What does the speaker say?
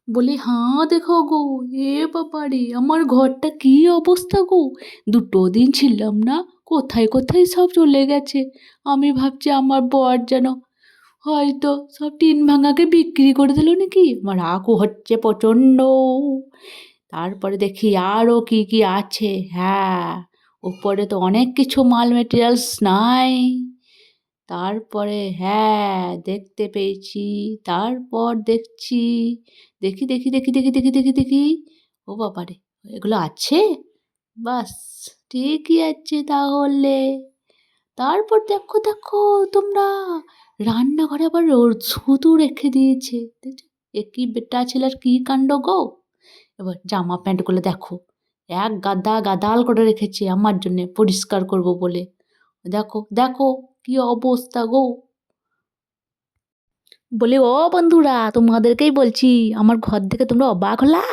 বলি, "হাঁ দেখো গো, এ বাবারে! আমার ঘরটা কী অবস্থা গো! ২ দিন ছিলাম না, কোথায় কোথায় সব চলে গেছে। আমি ভাবছি আমার বর যেন হয়তো সব টিন ভাঙাকে বিক্রি করে দিল নাকি।" আমার রাগও হচ্ছে প্রচণ্ড। তারপরে দেখি আরও কী কী আছে। হ্যাঁ, ওপরে তো অনেক কিছু মাল মেটেরিয়ালস নাই। তারপরে হ্যাঁ, দেখতে পেয়েছি। তারপর দেখছি, দেখি। ও বাবারে! এগুলো আছে? বাস, ঠিকই আছে তাহলে। তারপর দেখো তোমরা, রান্নাঘরে আবার ওষুধও রেখে দিয়েছে। দেখছো? এ কি বেটা ছেলের কি কাণ্ড গো! এবার জামা প্যান্টগুলো দেখো, এক গাদাল করে রেখেছে আমার জন্যে পরিষ্কার করব বলে। দেখো কি অবস্থা গো! বলি, ও বন্ধুরা, তোমাদেরকেই বলছি, আমার ঘর দেখে তোমরা অবাক হলা?